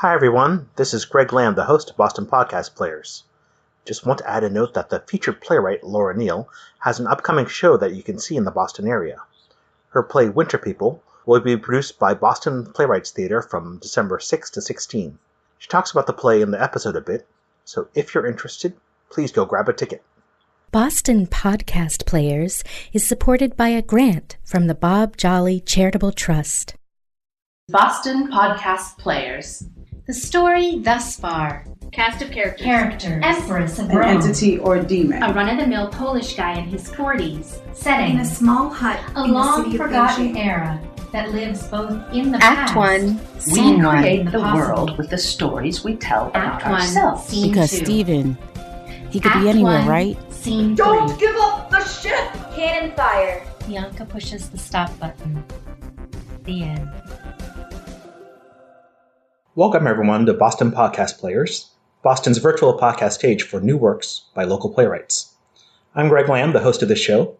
Hi everyone, this is Greg Lamb, the host of Boston Podcast Players. Just want to add a note that the featured playwright Laura Neill has an upcoming show that you can see in the Boston area. Her play Winter People will be produced by Boston Playwrights Theatre from December 6 to 16. She talks about the play in the episode a bit, so if you're interested, please go grab a ticket. Boston Podcast Players is supported by a grant from the Bob Jolly Charitable Trust. Boston Podcast Players. The story thus far. Cast of characters. Empress of An Rome. entity or demon. A run-of-the-mill Polish guy in his 40s. Setting. In a small hut A in the long city of forgotten Beijing. era that lives both in the Act past. 1, We Scene 1. create the possible. world with the stories we tell about Act 1, ourselves. Scene Because 2. Steven, he could Act be anywhere, 1, right? Scene 3. Don't give up the ship! Cannon fire. Bianca pushes the stop button. The end. Welcome everyone to Boston Podcast Players, Boston's virtual podcast stage for new works by local playwrights. I'm Greg Lamb, the host of this show,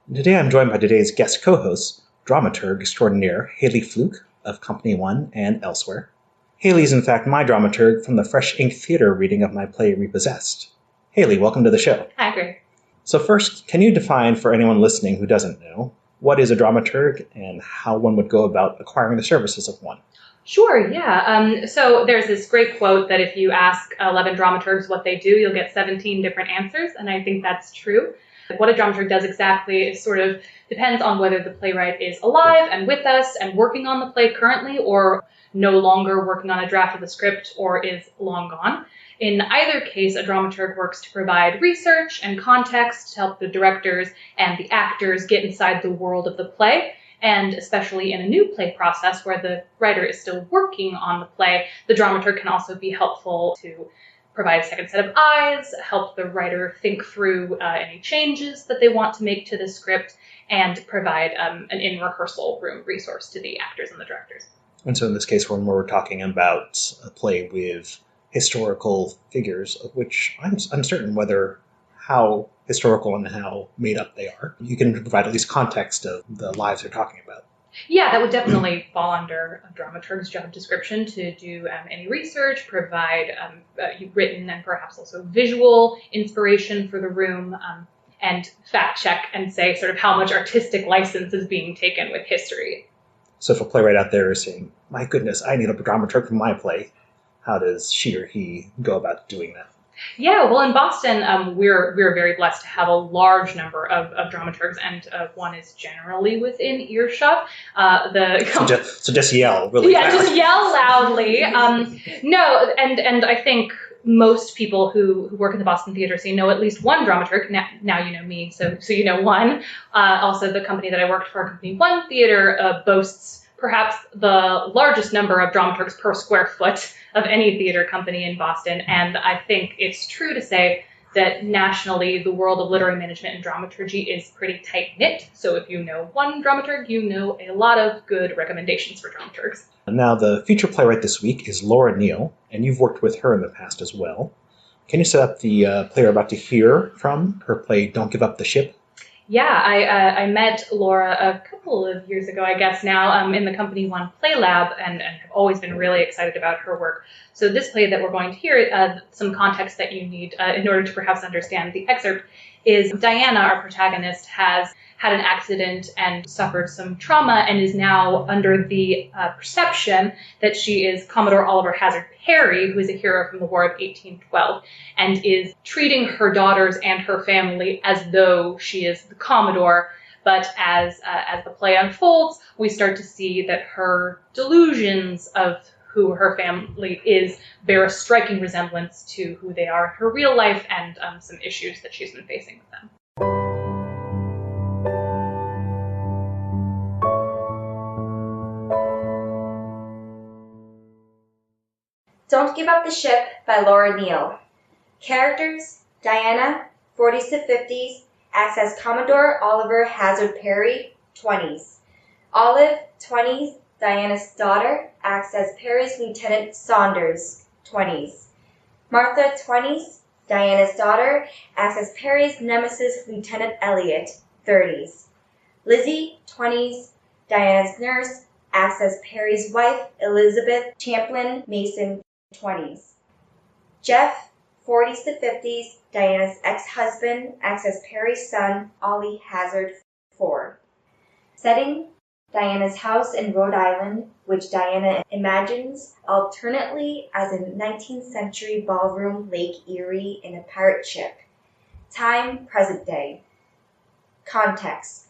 and today I'm joined by today's guest co-host, dramaturg extraordinaire Haley Fluke of Company 1 and elsewhere. Haley is in fact my dramaturg from the Fresh Ink Theater reading of my play Repossessed. Haley, welcome to the show. Hi, Greg. So first, can you define for anyone listening who doesn't know, what is a dramaturg and how one would go about acquiring the services of one? Sure, yeah. So there's this great quote that if you ask 11 dramaturgs what they do, you'll get 17 different answers, and I think that's true. What a dramaturg does exactly is sort of depends on whether the playwright is alive and with us and working on the play currently, or no longer working on a draft of the script, or is long gone. In either case, a dramaturg works to provide research and context to help the directors and the actors get inside the world of the play. And especially in a new play process where the writer is still working on the play, the dramaturg can also be helpful to provide a second set of eyes, help the writer think through any changes that they want to make to the script, and provide an in-rehearsal room resource to the actors and the directors. And so in this case, when we're talking about a play with historical figures, of which I'm uncertain how historical and how made up they are, you can provide at least context of the lives they're talking about. Yeah, that would definitely fall under a dramaturg's job description to do any research, provide written and perhaps also visual inspiration for the room, and fact check and say sort of how much artistic license is being taken with history. So if a playwright out there is saying, my goodness, I need a dramaturg for my play, how does she or he go about doing that? Yeah, well, in Boston, we're very blessed to have a large number of dramaturgs, and one is generally within earshot. So just yell really loud. Just yell loudly. No, and I think most people who work in the Boston theater scene know at least one dramaturg. Now you know me, so you know one. Also, the company that I worked for, Company 1 Theater, boasts perhaps the largest number of dramaturgs per square foot of any theater company in Boston. And I think it's true to say that nationally, the world of literary management and dramaturgy is pretty tight-knit. So if you know one dramaturg, you know a lot of good recommendations for dramaturgs. Now, the feature playwright this week is Laura Neill, and you've worked with her in the past as well. Can you set up the play we're about to hear from, her play Don't Give Up the Ship? Yeah, I met Laura a couple of years ago, I guess now, in the Company 1 Play Lab, and have always been really excited about her work. So this play that we're going to hear, some context that you need in order to perhaps understand the excerpt, is Diana, our protagonist, has had an accident and suffered some trauma and is now under the perception that she is Commodore Oliver Hazard Perry, who is a hero from the War of 1812, and is treating her daughters and her family as though she is the Commodore. But as the play unfolds, we start to see that her delusions of who her family is bear a striking resemblance to who they are in her real life and some issues that she's been facing with them. Don't Give Up the Ship by Laura Neill. Characters: Diana, 40s to 50s, acts as Commodore Oliver Hazard Perry, 20s. Olive, 20s, Diana's daughter, acts as Perry's Lieutenant Saunders, 20s. Martha, 20s, Diana's daughter, acts as Perry's nemesis Lieutenant Elliot, 30s. Lizzie, 20s, Diana's nurse, acts as Perry's wife, Elizabeth Champlin Mason, 20s. Jeff, 40s to 50s, Diana's ex-husband, acts as Perry's son, Ollie Hazard, 4. Setting, Diana's house in Rhode Island, which Diana imagines alternately as a 19th century ballroom Lake Erie in a pirate ship. Time, present day. Context.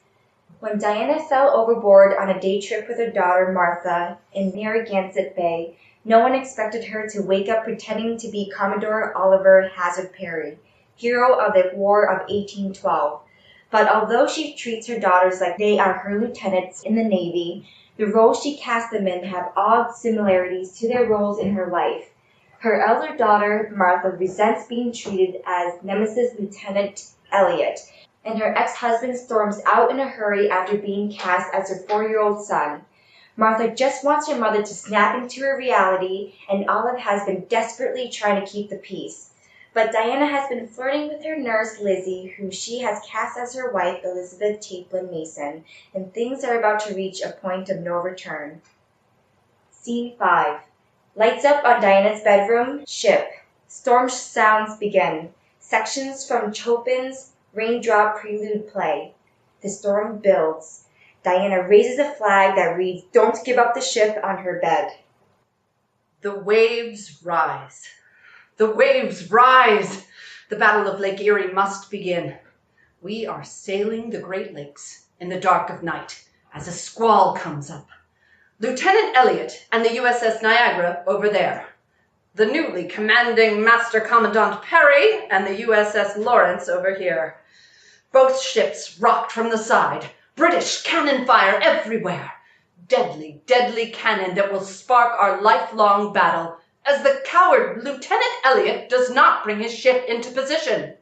When Diana fell overboard on a day trip with her daughter Martha in Narragansett Bay, no one expected her to wake up pretending to be Commodore Oliver Hazard Perry, hero of the War of 1812. But although she treats her daughters like they are her lieutenants in the Navy, the roles she casts them in have odd similarities to their roles in her life. Her elder daughter, Martha, resents being treated as Nemesis Lieutenant Elliot, and her ex-husband storms out in a hurry after being cast as her 4-year-old son. Martha just wants her mother to snap into her reality, and Olive has been desperately trying to keep the peace. But Diana has been flirting with her nurse, Lizzie, who she has cast as her wife, Elizabeth Chaplin Mason, and things are about to reach a point of no return. Scene 5. Lights up on Diana's bedroom, ship. Storm sounds begin. Sections from Chopin's Raindrop Prelude play. The storm builds. Diana raises a flag that reads, "Don't give up the ship," on her bed. The waves rise. The waves rise. The Battle of Lake Erie must begin. We are sailing the Great Lakes in the dark of night as a squall comes up. Lieutenant Elliot and the USS Niagara over there. The newly commanding Master Commandant Perry and the USS Lawrence over here. Both ships rocked from the side. British cannon fire everywhere. Deadly, deadly cannon that will spark our lifelong battle as the coward Lieutenant Elliot does not bring his ship into position.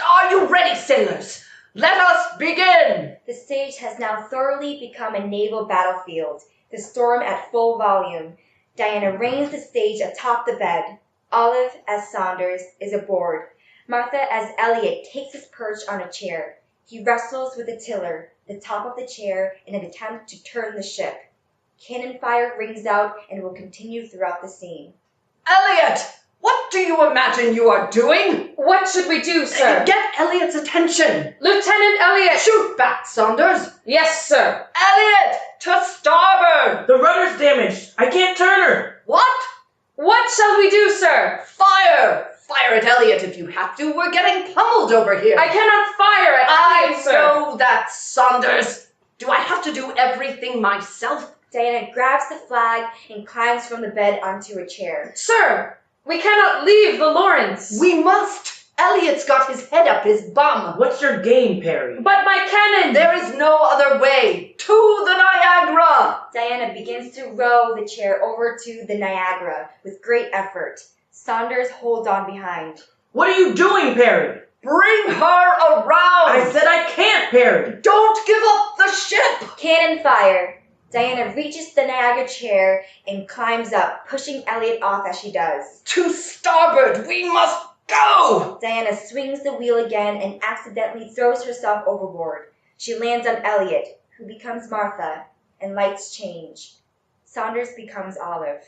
Are you ready, sailors? Let us begin! The stage has now thoroughly become a naval battlefield, the storm at full volume. Diana reigns the stage atop the bed. Olive, as Saunders, is aboard. Martha, as Elliot, takes his perch on a chair. He wrestles with the tiller, the top of the chair, in an attempt to turn the ship. Cannon fire rings out and will continue throughout the scene. Elliot! What do you imagine you are doing? What should we do, sir? Get Elliot's attention! Lieutenant Elliot! Shoot back, Saunders! Yes, sir. Elliot! To starboard! The rudder's damaged. I can't turn her. What? What shall we do, sir? Fire! Fire at Elliot if you have to. We're getting pummeled over here. I cannot fire at Elliot, sir. I know that, Saunders. Do I have to do everything myself? Diana grabs the flag and climbs from the bed onto a chair. Sir, we cannot leave the Lawrence. We must. Elliot's got his head up his bum. What's your game, Perry? But my cannon! There is no other way. To the Niagara! Diana begins to row the chair over to the Niagara with great effort. Saunders holds on behind. What are you doing, Perry? Bring her around! I said I can't, Perry. Don't give up the ship! Cannon fire. Diana reaches the Niagara chair and climbs up, pushing Elliot off as she does. To starboard, we must go! Diana swings the wheel again and accidentally throws herself overboard. She lands on Elliot, who becomes Martha, and lights change. Saunders becomes Olive.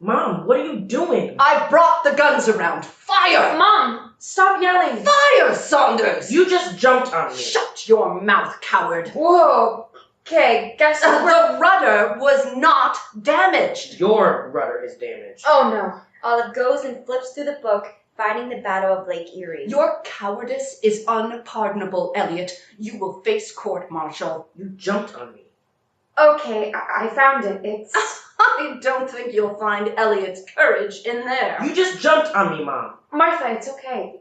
Mom, what are you doing? I brought the guns around. Fire! Mom, stop yelling. Fire, Saunders! You just jumped on me. Shut your mouth, coward. Whoa. Okay, guess what The rudder was not damaged. Your rudder is damaged. Oh, no. Olive goes and flips through the book, finding the Battle of Lake Erie. Your cowardice is unpardonable, Elliot. You will face court-martial. You jumped on me. Okay, I found it. It's... I don't think you'll find Elliot's courage in there. You just jumped on me, Mom. Martha, it's okay.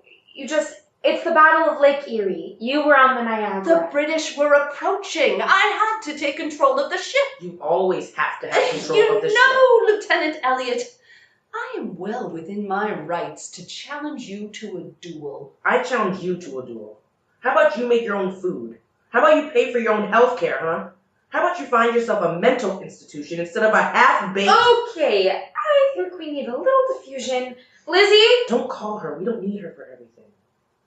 It's the Battle of Lake Erie. You were on the Niagara. The British were approaching. I had to take control of the ship. You always have to have control of the ship. Lieutenant Elliot, I am well within my rights to challenge you to a duel. I challenge you to a duel. How about you make your own food? How about you pay for your own health care, huh? How about you find yourself a mental institution instead of a half-baked... Okay, I think we need a little diffusion. Lizzie? Don't call her. We don't need her for everything.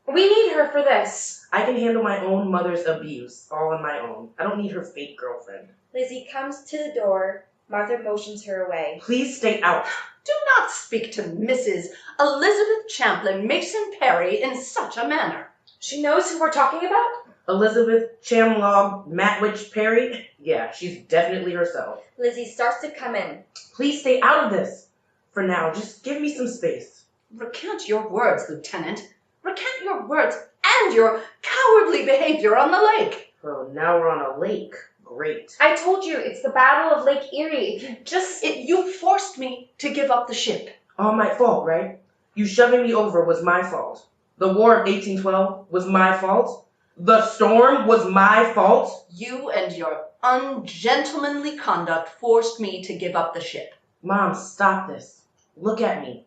We need her for this. I can handle my own mother's abuse, all on my own. I don't need her fake girlfriend. Lizzie comes to the door. Martha motions her away. Please stay out. Do not speak to Mrs. Elizabeth Champlin Mason Perry in such a manner. She knows who we're talking about? Elizabeth Chamlog Matwich Perry? Yeah, she's definitely herself. Lizzie starts to come in. Please stay out of this. For now, just give me some space. Recant your words, Lieutenant. Recant your words and your cowardly behavior on the lake. Oh, now we're on a lake. Great. I told you, it's the Battle of Lake Erie. If you just... You forced me to give up the ship. All my fault, right? You shoving me over was my fault. The War of 1812 was my fault. The storm was my fault. You and your ungentlemanly conduct forced me to give up the ship. Mom, stop this. Look at me.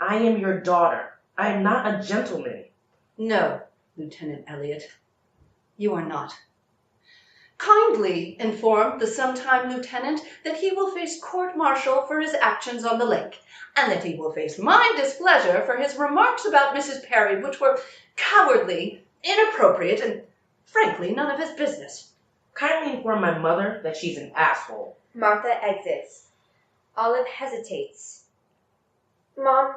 I am your daughter. I am not a gentleman. No, Lieutenant Elliot, you are not. Kindly inform the sometime lieutenant that he will face court-martial for his actions on the lake, and that he will face my displeasure for his remarks about Mrs. Perry, which were cowardly, inappropriate, and frankly none of his business. Kindly inform my mother that she's an asshole. Martha exits. Olive hesitates. Mom,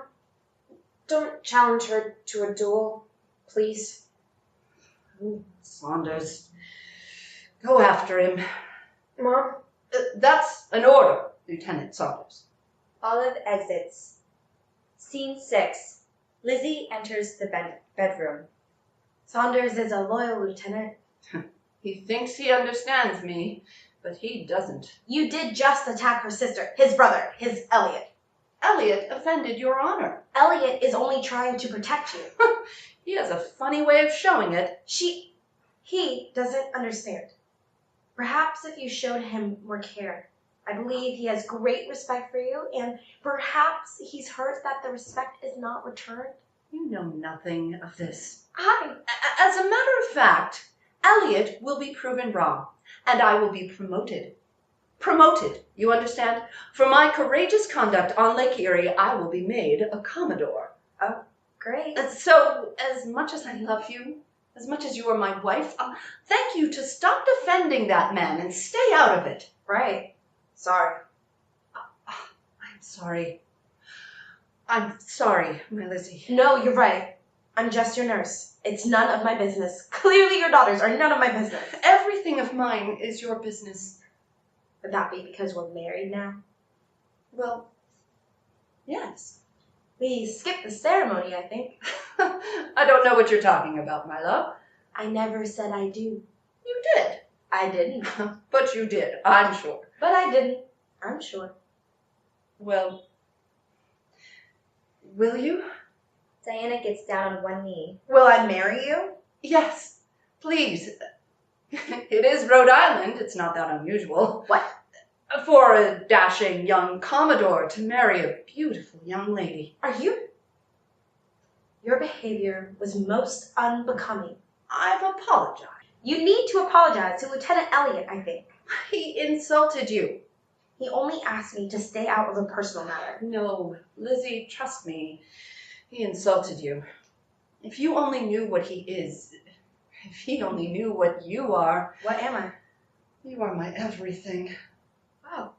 don't challenge her to a duel, please. Saunders, go after him. Mom? That's an order, Lieutenant Saunders. Olive exits. Scene 6. Lizzie enters the bedroom. Saunders is a loyal lieutenant. He thinks he understands me, but he doesn't. You did just attack her sister, his brother, his Elliot. Elliot offended your honor. Elliot is only trying to protect you. He has a funny way of showing it. He doesn't understand. Perhaps if you showed him more care. I believe he has great respect for you, and perhaps he's hurt that the respect is not returned. You know nothing of this. I... As a matter of fact, Elliot will be proven wrong, and I will be promoted. Promoted, you understand? For my courageous conduct on Lake Erie, I will be made a Commodore. Oh, great. So, as much as I love you, as much as you are my wife, thank you to stop defending that man and stay out of it. Right. Sorry. I'm sorry. I'm sorry, my Lizzie. No, you're right. I'm just your nurse. It's none of my business. Clearly your daughters are none of my business. Everything of mine is your business. Would that be because we're married now? Well, yes. We skipped the ceremony, I think. I don't know what you're talking about, my love. I never said I do. You did. I didn't. But you did, I'm sure. But I didn't. I'm sure. Well, will you? Diana gets down on one knee. Will I marry you? Yes, please. It is Rhode Island. It's not that unusual. What? For a dashing young Commodore to marry a beautiful young lady. Are you? Your behavior was most unbecoming. I've apologized. You need to apologize to Lieutenant Elliot, I think. He insulted you. He only asked me to stay out of a personal matter. No, Lizzie, trust me. He insulted you. If you only knew what he is, if he only knew what you are. What am I? You are my everything. Oh.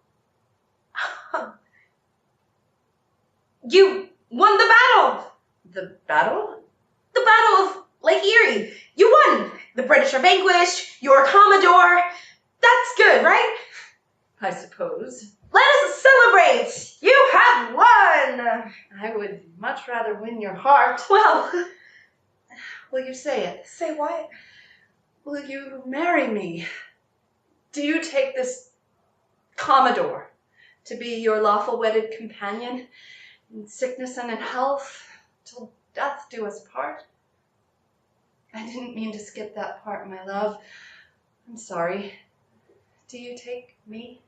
You won the battle! The battle? The Battle of Lake Erie! You won! The British are vanquished, you're a Commodore. That's good, right? I suppose. Let us celebrate! You have won! I would much rather win your heart. Well, Will you say it? say what? Will you marry me? Do you take this Commodore to be your lawful wedded companion in sickness and in health, till death do us part? I didn't mean to skip that part, my love. I'm sorry. Do you take me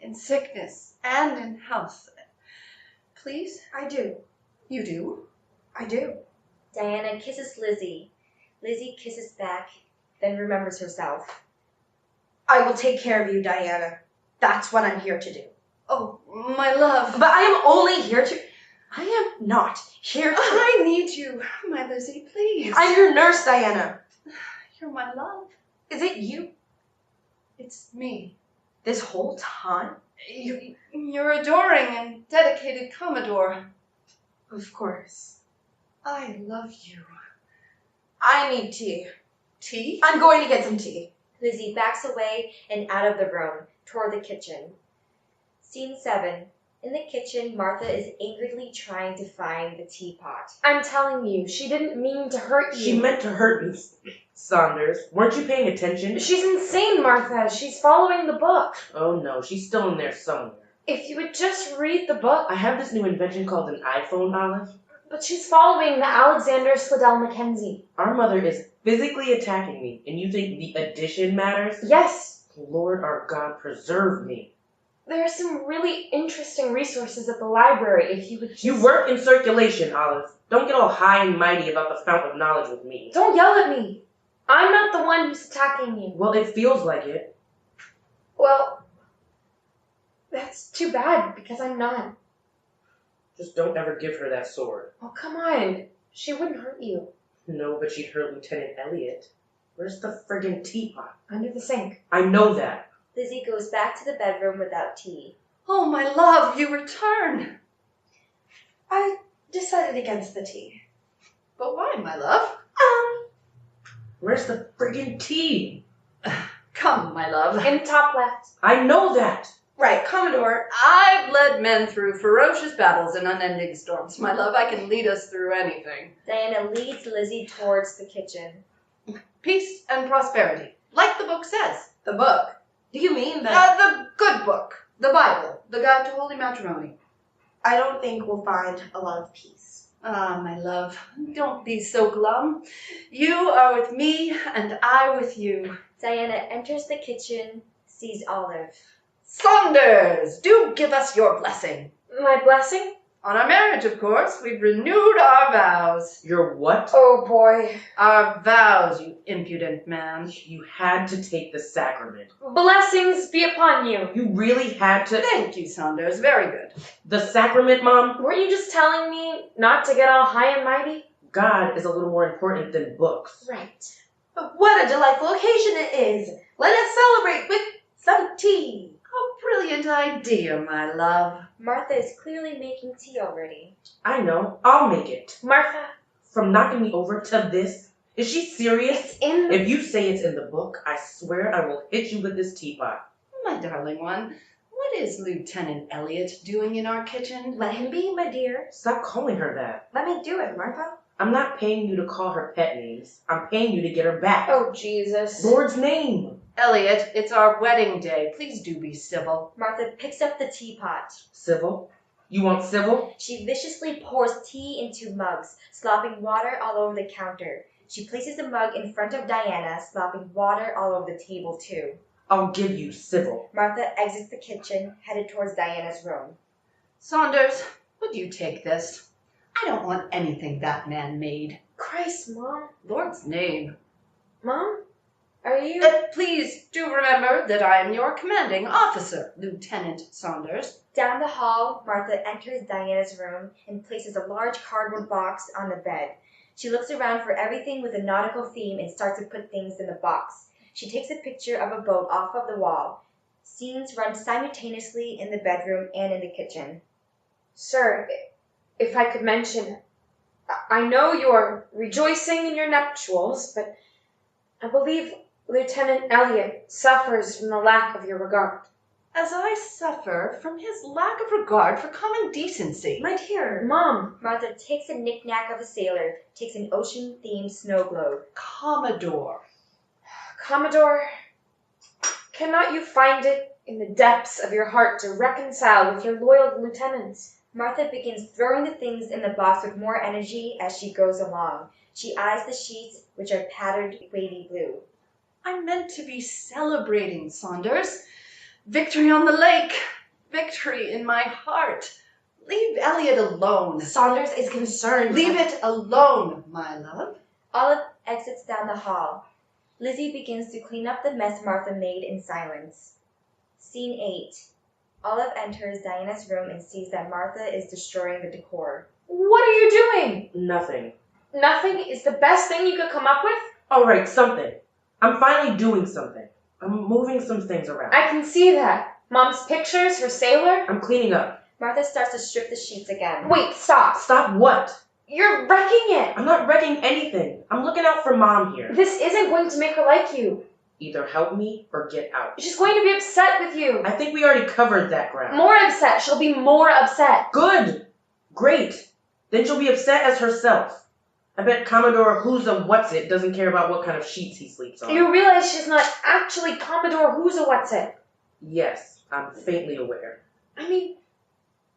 in sickness and in health? Please? I do. You do? I do. Diana kisses Lizzie. Lizzie kisses back, then remembers herself. I will take care of you, Diana. That's what I'm here to do. Oh, my love. But I am only here to... I am not here to... I need you, my Lizzie, please. I'm your nurse, Diana. You're my love. Is it you? It's me. This whole time? You're adoring and dedicated Commodore. Of course. I love you. I need tea. Tea? I'm going to get some tea. Lizzie backs away and out of the room, toward the kitchen. Scene 7. In the kitchen, Martha is angrily trying to find the teapot. I'm telling you, she didn't mean to hurt you. She meant to hurt me, Saunders. Weren't you paying attention? She's insane, Martha. She's following the book. Oh no, she's still in there somewhere. If you would just read the book. I have this new invention called an iPhone, Olive. But she's following the Alexander Slidell Mackenzie. Our mother is physically attacking me, and you think the addition matters? Yes. Lord our God, preserve me. There are some really interesting resources at the library if you would just... You work in circulation, Olive. Don't get all high and mighty about the fount of knowledge with me. Don't yell at me. I'm not the one who's attacking you. Well, it feels like it. Well, that's too bad, because I'm not. Just don't ever give her that sword. Oh, come on. She wouldn't hurt you. No, but she'd hurt Lieutenant Elliot. Where's the friggin' teapot? Under the sink. I know that. Lizzie goes back to the bedroom without tea. Oh, my love, you return. I decided against the tea. But why, my love? Where's the friggin' tea? Come, my love. In top left. I know that. Right, Commodore. I've led men through ferocious battles and unending storms. My love, I can lead us through anything. Diana leads Lizzie towards the kitchen. Peace and prosperity, like the book says. The book? Do you mean that... The good book. The Bible. The Guide to Holy Matrimony. I don't think we'll find a lot of peace. Ah, my love, don't be so glum. You are with me, and I with you. Diana enters the kitchen, sees Olive. Saunders, do give us your blessing. My blessing? On our marriage, of course. We've renewed our vows. Your what? Oh, boy. Our vows, you impudent man. You had to take the sacrament. Blessings be upon you. You really had to... Thank you, Saunders. Very good. The sacrament, Mom? Weren't you just telling me not to get all high and mighty? God is a little more important than books. Right. But what a delightful occasion it is. Let us celebrate with some tea. A brilliant idea, my love. Martha is clearly making tea already. I know. I'll make it. Martha. From knocking me over to this? Is she serious? It's in the... If you say it's in the book, I swear I will hit you with this teapot. My darling one, what is Lieutenant Elliot doing in our kitchen? Let him be, my dear. Stop calling her that. Let me do it, Martha. I'm not paying you to call her pet names. I'm paying you to get her back. Oh, Jesus. Lord's name. Elliot, it's our wedding day. Please do be civil. Martha picks up the teapot. Civil? You want civil? She viciously pours tea into mugs, slopping water all over the counter. She places the mug in front of Diana, slopping water all over the table too. I'll give you civil. Martha exits the kitchen, headed towards Diana's room. Saunders, would you take this? I don't want anything that man made. Christ, Mom. Lord's name. Mom? Are you... Please do remember that I am your commanding officer, Lieutenant Saunders. Down the hall, Martha enters Diana's room and places a large cardboard box on the bed. She looks around for everything with a nautical theme and starts to put things in the box. She takes a picture of a boat off of the wall. Scenes run simultaneously in the bedroom and in the kitchen. Sir, if I could mention, I know you're rejoicing in your nuptials, but I believe Lieutenant Elliot suffers from the lack of your regard. As I suffer from his lack of regard for common decency. My dear. Mom. Martha takes a knick-knack of a sailor, takes an ocean-themed snow globe. Commodore. Commodore, cannot you find it in the depths of your heart to reconcile with your loyal lieutenants? Martha begins throwing the things in the box with more energy as she goes along. She eyes the sheets, which are patterned wavy blue. I meant to be celebrating, Saunders. Victory on the lake. Victory in my heart. Leave Elliot alone. Saunders is concerned. Leave it alone, my love. Olive exits down the hall. Lizzie begins to clean up the mess Martha made in silence. Scene 8. Olive enters Diana's room and sees that Martha is destroying the decor. What are you doing? Nothing. Nothing is the best thing you could come up with? All right, something. I'm finally doing something. I'm moving some things around. I can see that. Mom's pictures, her sailor? I'm cleaning up. Martha starts to strip the sheets again. Wait, stop. Stop what? You're wrecking it. I'm not wrecking anything. I'm looking out for Mom here. This isn't going to make her like you. Either help me or get out. She's going to be upset with you. I think we already covered that ground. More upset. She'll be more upset. Good. Great. Then she'll be upset as herself. I bet Commodore Who's-a-What's-It doesn't care about what kind of sheets he sleeps on. You realize she's not actually Commodore Who's-a-What's-It. Yes, I'm faintly aware. I mean,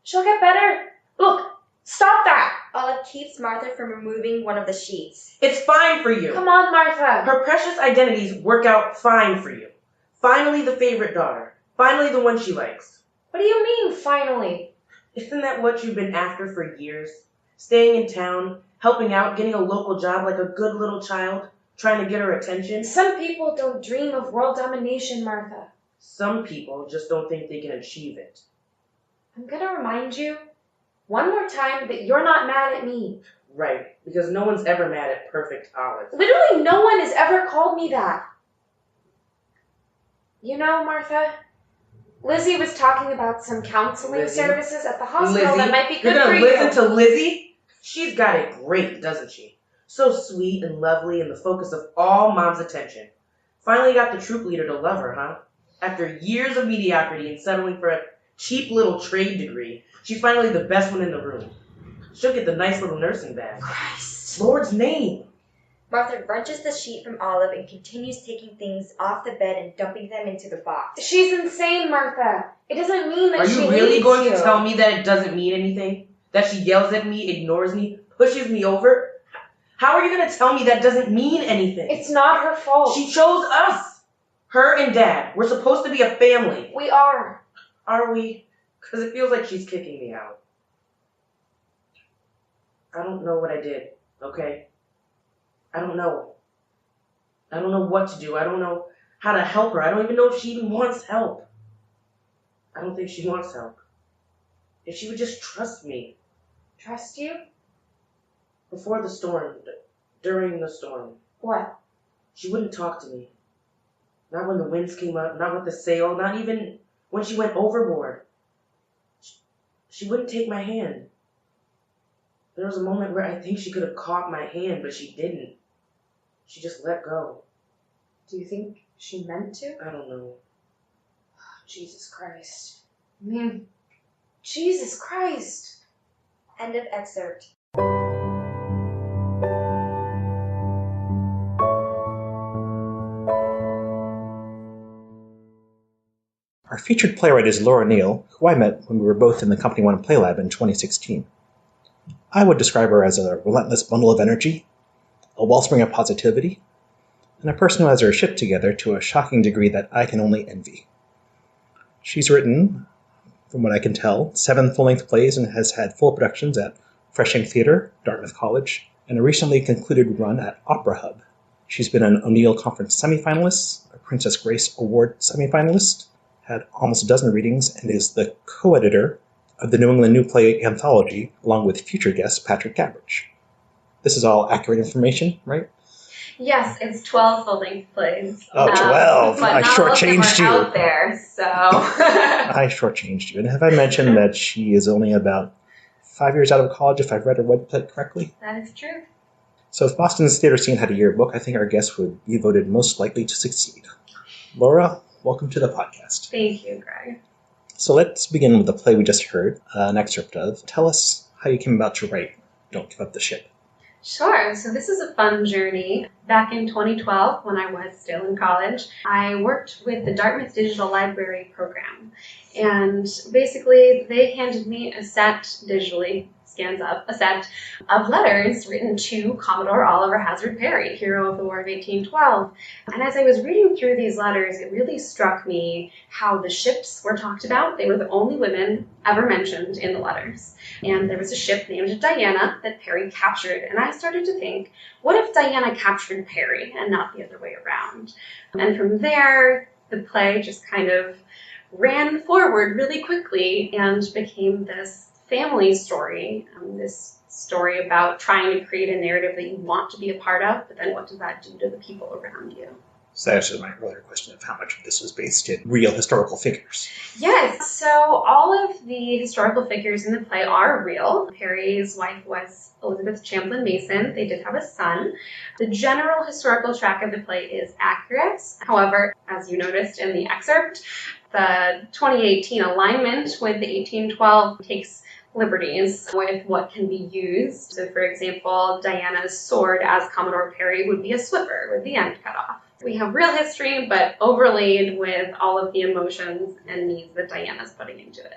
she'll get better. Look, stop that. Olive keeps Martha from removing one of the sheets. It's fine for you. Come on, Martha. Her precious identities work out fine for you. Finally the favorite daughter. Finally the one she likes. What do you mean, finally? Isn't that what you've been after for years? Staying in town, helping out, getting a local job like a good little child, trying to get her attention? Some people don't dream of world domination, Martha. Some people just don't think they can achieve it. I'm gonna remind you one more time that you're not mad at me. Right, because no one's ever mad at perfect Olive. Literally no one has ever called me that. You know, Martha, Lizzie was talking about some counseling services at the hospital that might be good for you. You're gonna listen to Lizzie? She's got it great, doesn't she? So sweet and lovely and the focus of all Mom's attention. Finally got the troop leader to love her, huh? After years of mediocrity and settling for a cheap little trade degree, she's finally the best one in the room. She'll get the nice little nursing badge. Christ. Lord's name. Martha wrenches the sheet from Olive and continues taking things off the bed and dumping them into the box. She's insane, Martha. It doesn't mean that she Are you really going you. to tell me that it doesn't mean anything? That she yells at me, ignores me, pushes me over? How are you going to tell me that doesn't mean anything? It's not her fault. She chose us. Her and Dad. We're supposed to be a family. We are. Are we? Because it feels like she's kicking me out. I don't know what I did, okay? I don't know. I don't know what to do. I don't know how to help her. I don't even know if she even wants help. I don't think she wants help. If she would just trust me. Trust you? Before the storm, during the storm. What? She wouldn't talk to me. Not when the winds came up, not with the sail, not even when she went overboard. She wouldn't take my hand. There was a moment where I think she could have caught my hand, but she didn't. She just let go. Do you think she meant to? I don't know. Jesus Christ. I mean, Jesus Christ. End of excerpt. Our featured playwright is Laura Neill, who I met when we were both in the Company 1 Play Lab in 2016. I would describe her as a relentless bundle of energy, a wellspring of positivity, and a person who has her shit together to a shocking degree that I can only envy. She's written, from what I can tell, 7 full-length plays and has had full productions at Freshing Theatre, Dartmouth College, and a recently concluded run at Opera Hub. She's been an O'Neill Conference semifinalist, a Princess Grace Award semifinalist, had almost a dozen readings, and is the co-editor of the New England New Play Anthology, along with future guest Patrick Gabbridge. This is all accurate information, right? Yes, it's 12 full-length plays. Oh, 12! But I not all of them shortchanged you. are out there, so... I shortchanged you. And have I mentioned that she is only about 5 years out of college, if I've read her website correctly? That is true. So if Boston's theater scene had a yearbook, I think our guest would be voted most likely to succeed. Laura, welcome to the podcast. Thank you, Greg. So let's begin with the play we just heard, an excerpt of. Tell us how you came about to write Don't Give Up the Ship. Sure. So this is a fun journey. Back in 2012, when I was still in college, I worked with the Dartmouth Digital Library program. And basically, they handed me a set, digitally scans up, a set of letters written to Commodore Oliver Hazard Perry, hero of the War of 1812. And as I was reading through these letters, it really struck me how the ships were talked about. They were the only women ever mentioned in the letters. And there was a ship named Diana that Perry captured. And I started to think, what if Diana captured Perry and not the other way around? And from there, the play just kind of ran forward really quickly and became this family story, this story about trying to create a narrative that you want to be a part of, but then what does that do to the people around you? So that answers my earlier question of how much of this was based in real historical figures. Yes, so all of the historical figures in the play are real. Perry's wife was Elizabeth Champlin Mason. They did have a son. The general historical track of the play is accurate. However, as you noticed in the excerpt, the 2018 alignment with the 1812 takes liberties with what can be used. So, for example, Diana's sword as Commodore Perry would be a swipper with the end cut off. We have real history, but overlaid with all of the emotions and needs that Diana's putting into it.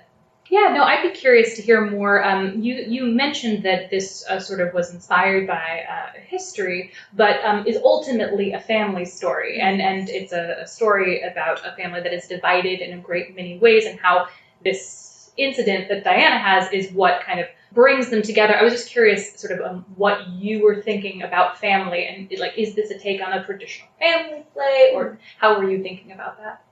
Yeah, no, I'd be curious to hear more. You mentioned that this sort of was inspired by history, but is ultimately a family story. And it's a story about a family that is divided in a great many ways, and how this incident that Diana has is what kind of brings them together. I was just curious sort of what you were thinking about family, and like, is this a take on a traditional family play, or how were you thinking about that?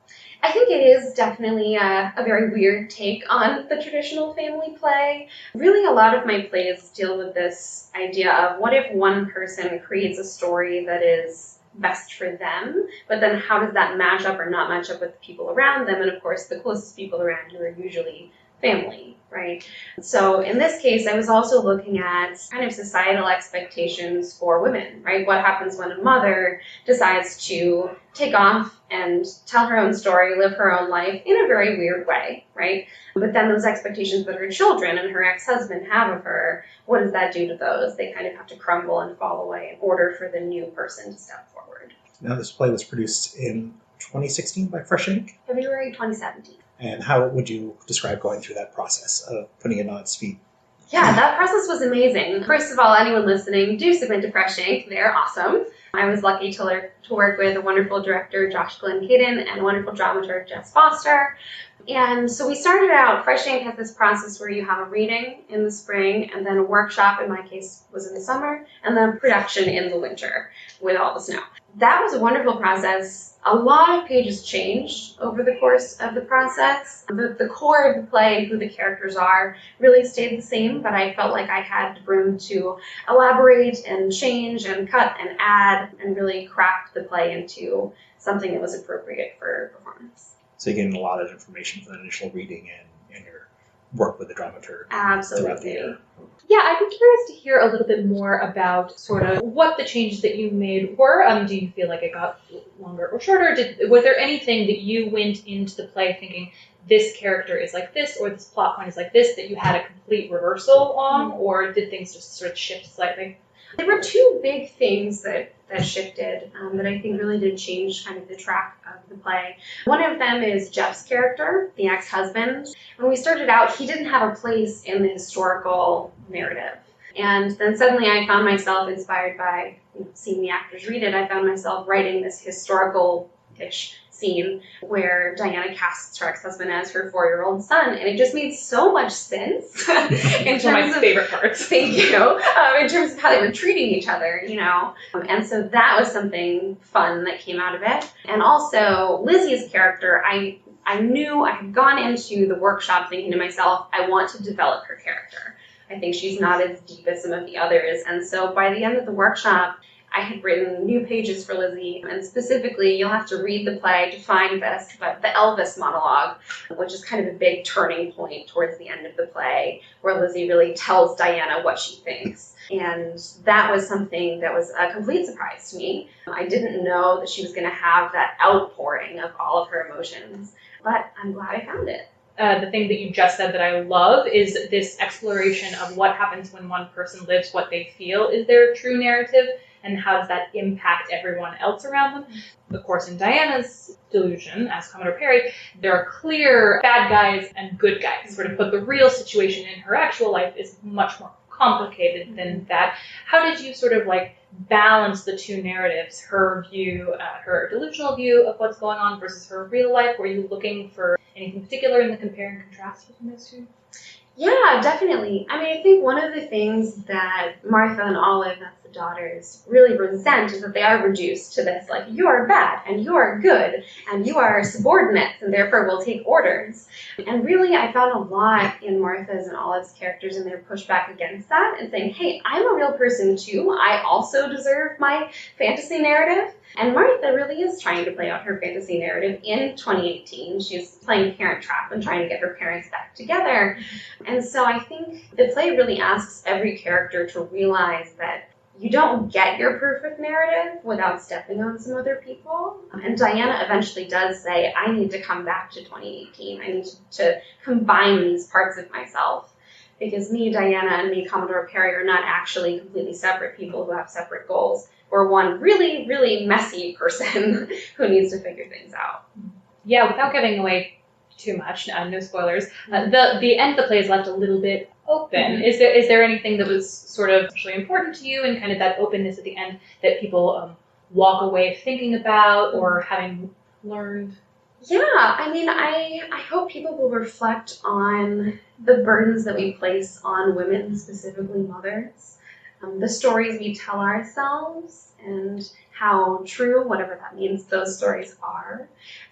I think it is definitely a very weird take on the traditional family play. Really, a lot of my plays deal with this idea of what if one person creates a story that is best for them, but then how does that match up or not match up with the people around them? And of course, the closest people around you are usually family, right? So in this case, I was also looking at kind of societal expectations for women, right? What happens when a mother decides to take off and tell her own story, live her own life in a very weird way, right? But then those expectations that her children and her ex-husband have of her, what does that do to those? They kind of have to crumble and fall away in order for the new person to step forward. Now, this play was produced in 2016 by Fresh Ink. February 2017. And how would you describe going through that process of putting it on its feet? Yeah, that process was amazing. First of all, anyone listening, do submit to Fresh Ink. They're awesome. I was lucky to work with a wonderful director, Josh Glenn-Kidden, and a wonderful dramaturg, Jess Foster. And so we started out, Fresh Ink has this process where you have a reading in the spring, and then a workshop, in my case, was in the summer, and then production in the winter with all the snow. That was a wonderful process. A lot of pages changed over the course of the process. The core of the play and who the characters are really stayed the same, but I felt like I had room to elaborate and change and cut and add and really craft the play into something that was appropriate for performance. So you're getting a lot of information from the initial reading and your work with the dramaturg throughout the year. Yeah, I'd be curious to hear a little bit more about sort of what the changes that you made were. Do you feel like it got longer or shorter? Was there anything that you went into the play thinking, this character is like this, or this plot point is like this, that you had a complete reversal on, or did things just sort of shift slightly? There were two big things that shifted that I think really did change kind of the track of the play. One of them is Jeff's character, the ex-husband. When we started out, he didn't have a place in the historical narrative. And then suddenly I found myself inspired by seeing the actors read it. I found myself writing this historical-ish scene where Diana casts her ex-husband as her 4-year-old son, and it just made so much sense in terms one of my favorite parts. Thank you. In terms of how they were treating each other, and so that was something fun that came out of it. And also Lizzie's character, I knew I had gone into the workshop thinking to myself, I want to develop her character. I think she's not as deep as some of the others, and so by the end of the workshop, I had written new pages for Lizzie, and specifically, you'll have to read the play to find this, but the Elvis monologue, which is kind of a big turning point towards the end of the play, where Lizzie really tells Diana what she thinks. And that was something that was a complete surprise to me. I didn't know that she was going to have that outpouring of all of her emotions, but I'm glad I found it. The thing that you just said that I love is this exploration of what happens when one person lives what they feel is their true narrative, and how does that impact everyone else around them. Of course, in Diana's delusion, as Commodore Perry, there are clear bad guys and good guys, sort of, but the real situation in her actual life is much more complicated than that. How did you sort of like balance the two narratives, her view, her delusional view of what's going on versus her real life? Were you looking for anything particular in the compare and contrast between those two? Yeah, definitely. I mean, I think one of the things that Martha and Olive, that's the daughters really resent is that they are reduced to this, like, you're bad, and you're good, and you are subordinates, and therefore will take orders. And really, I found a lot in Martha's and Olive's characters and their pushback against that, and saying, hey, I'm a real person too. I also deserve my fantasy narrative. And Martha really is trying to play out her fantasy narrative in 2018. She's playing Parent Trap and trying to get her parents back together. And so I think the play really asks every character to realize that you don't get your perfect narrative without stepping on some other people. And Diana eventually does say, I need to come back to 2018. I need to combine these parts of myself. Because me, Diana, and me, Commodore Perry, are not actually completely separate people who have separate goals. We're one really, really messy person who needs to figure things out. Yeah, without giving away too much, no spoilers, the end of the play is left a little bit open. Mm-hmm. Is there anything that was sort of actually important to you and kind of that openness at the end that people walk away thinking about or having learned? Yeah, I mean, I hope people will reflect on the burdens that we place on women, specifically mothers, the stories we tell ourselves, and how true, whatever that means, those stories are.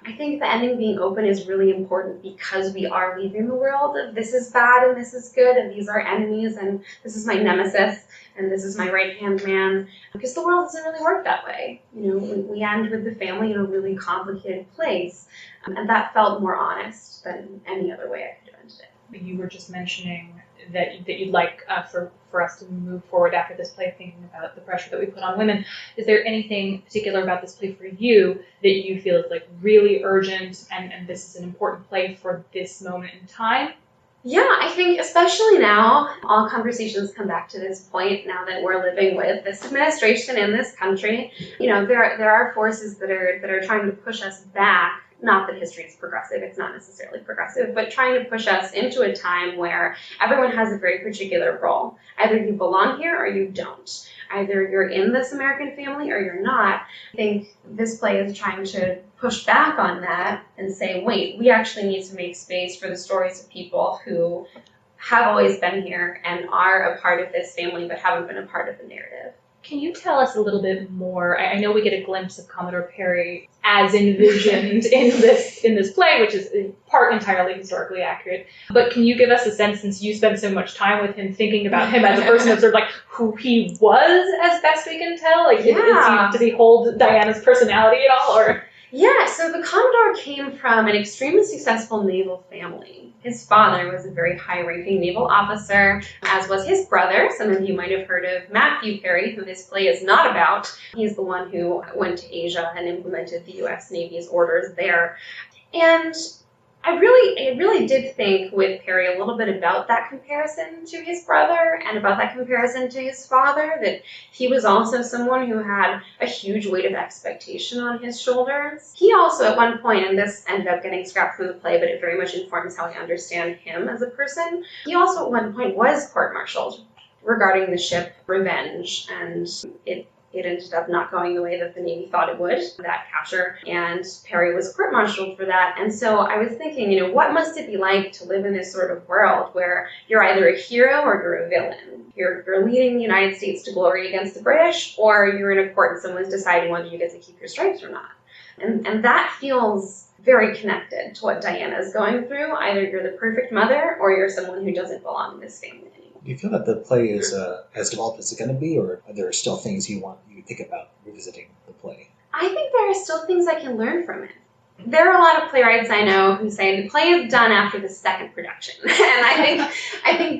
I think the ending being open is really important because we are leaving the world of this is bad and this is good and these are enemies and this is my nemesis and this is my right-hand man, because the world doesn't really work that way. You know, we end with the family in a really complicated place, and that felt more honest than any other way I could have ended it. You were just mentioning that you'd like for us to move forward after this play, thinking about the pressure that we put on women. Is there anything particular about this play for you that you feel is like really urgent and this is an important play for this moment in time? Yeah, I think especially now, all conversations come back to this point now that we're living with this administration in this country. You know, there are forces that are trying to push us back. Not that history is progressive, it's not necessarily progressive, but trying to push us into a time where everyone has a very particular role. Either you belong here or you don't. Either you're in this American family or you're not. I think this play is trying to push back on that and say, wait, we actually need to make space for the stories of people who have always been here and are a part of this family but haven't been a part of the narrative. Can you tell us a little bit more? I know we get a glimpse of Commodore Perry as envisioned in this play, which is in part entirely historically accurate. But can you give us a sense, since you spend so much time with him, thinking about him as a person of sort of like who he was, as best we can tell? Like, yeah. Does he hold Diana's personality at all, or? Yeah, so the Commodore came from an extremely successful naval family. His father was a very high-ranking naval officer, as was his brother. Some of you might have heard of Matthew Perry, who this play is not about. He's the one who went to Asia and implemented the U.S. Navy's orders there. And I really did think with Perry a little bit about that comparison to his brother and about that comparison to his father, that he was also someone who had a huge weight of expectation on his shoulders. He also at one point, and this ended up getting scrapped from the play, but it very much informs how I understand him as a person, he also at one point was court-martialed regarding the ship Revenge, and it ended up not going the way that the Navy thought it would, that capture, and Perry was court-martialed for that. And so I was thinking, you know, what must it be like to live in this sort of world where you're either a hero or you're a villain? You're leading the United States to glory against the British, or you're in a court and someone's deciding whether you get to keep your stripes or not. And that feels very connected to what Diana is going through. Either you're the perfect mother or you're someone who doesn't belong in this family. Do you feel that the play is as developed as it's going to be, or are there still things you think about revisiting the play? I think there are still things I can learn from it. There are a lot of playwrights I know who say the play is done after the second production, and I think